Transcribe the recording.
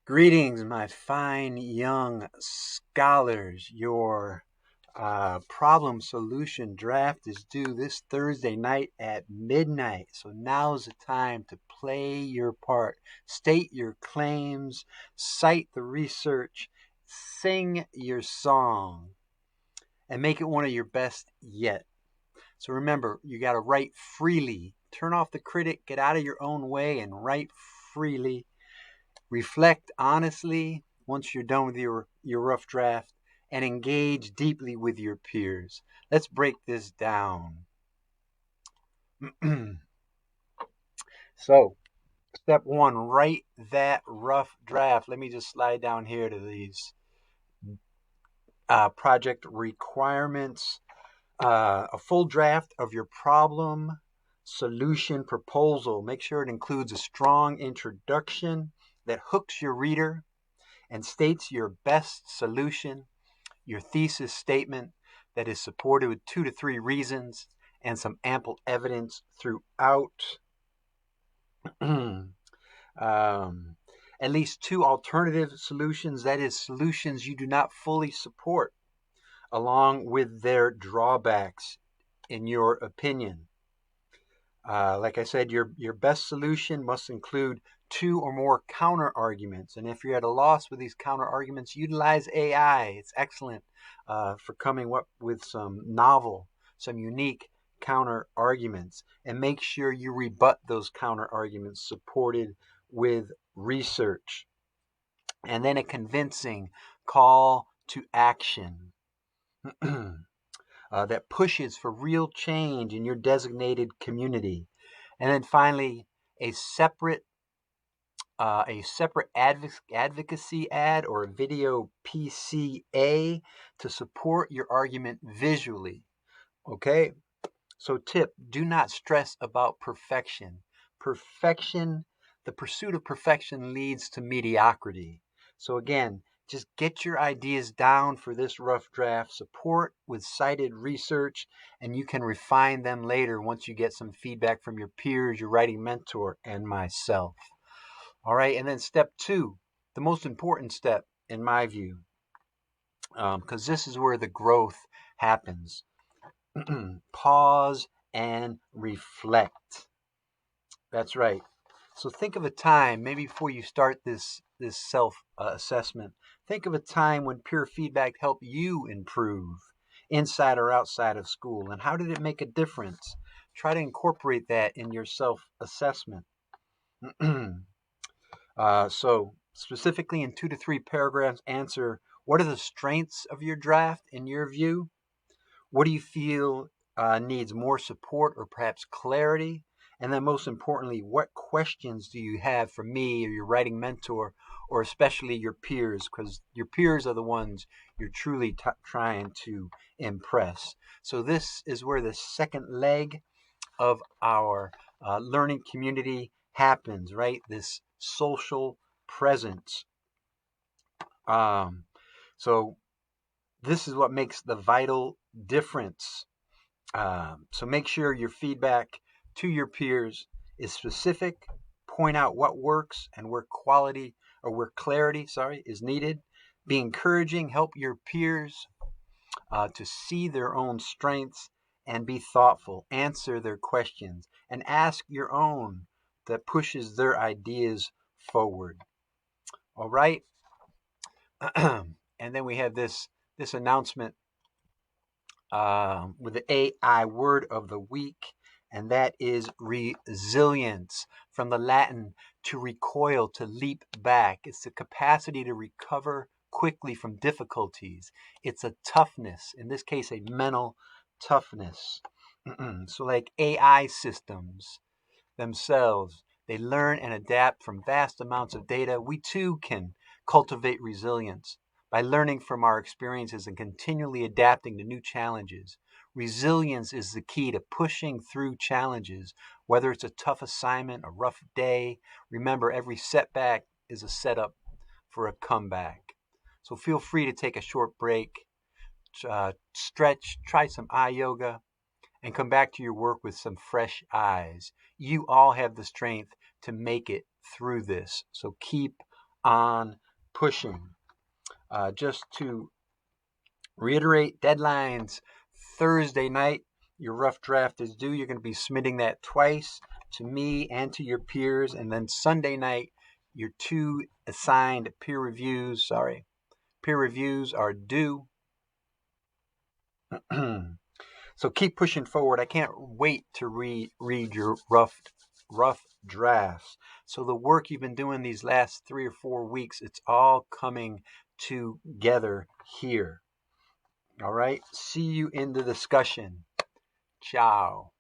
Greetings, my fine young scholars. Your problem solution draft is due this Thursday night at midnight. So now's the time to play your part. State your claims, cite the research, sing your song, and make it one of your best yet. So remember, you got to write freely. Turn off the critic, get out of your own way, and write freely. Reflect honestly once you're done with your rough draft and engage deeply with your peers. Let's break this down. So, step one, write that rough draft. Let me just slide down here to these project requirements. A full draft of your problem solution proposal. Make sure it includes a strong introduction that hooks your reader and states your best solution, your thesis statement that is supported with 2 to 3 reasons and some ample evidence throughout. At least 2 alternative solutions, that is, solutions you do not fully support, along with their drawbacks, in your opinion. Like I said, your best solution must include 2 or more counter arguments. And if you're at a loss with these counter arguments, utilize AI. It's excellent for coming up with some novel, some unique counter arguments. And make sure you rebut those counter arguments supported with research. And then a convincing call to action. That pushes for real change in your designated community. And then finally, a separate advocacy ad or a video PCA to support your argument visually. Okay? So tip, do not stress about perfection. The pursuit of perfection leads to mediocrity. So again, just get your ideas down for this rough draft, support with cited research, and you can refine them later once you get some feedback from your peers, your writing mentor, and myself. All right, and then step 2, the most important step in my view, because this is where the growth happens. Pause and reflect. That's right. So think of a time, maybe before you start this self-assessment, think of a time when peer feedback helped you improve inside or outside of school, and how did it make a difference? Try to incorporate that in your self-assessment. So specifically in 2 to 3 paragraphs, answer, what are the strengths of your draft in your view? What do you feel needs more support or perhaps clarity? And then most importantly, what questions do you have for me or your writing mentor, or especially your peers? Because your peers are the ones you're truly trying to impress. So this is where the second leg of our learning community happens, right? This social presence. So this is what makes the vital difference. So make sure your feedback to your peers is specific. Point out what works and where clarity is needed. Be encouraging. Help your peers to see their own strengths and be thoughtful. Answer their questions and ask your own that pushes their ideas forward. All right. And then we have this announcement with the AI word of the week, and that is resilience, from the Latin to recoil, to leap back. It's the capacity to recover quickly from difficulties. It's a toughness, in this case, a mental toughness. So like AI systems themselves, they learn and adapt from vast amounts of data. We too can cultivate resilience by learning from our experiences and continually adapting to new challenges. Resilience is the key to pushing through challenges, whether it's a tough assignment, a rough day. Remember, every setback is a setup for a comeback. So feel free to take a short break, stretch, try some eye yoga, and come back to your work with some fresh eyes. You all have the strength to make it through this. So keep on pushing. Just to reiterate, deadlines: Thursday night, your rough draft is due. You're going to be submitting that twice, to me and to your peers. And then Sunday night, your 2 assigned peer reviews are due. So keep pushing forward. I can't wait to read your rough drafts. So the work you've been doing these last 3 or 4 weeks, it's all coming together here. All right. See you in the discussion. Ciao.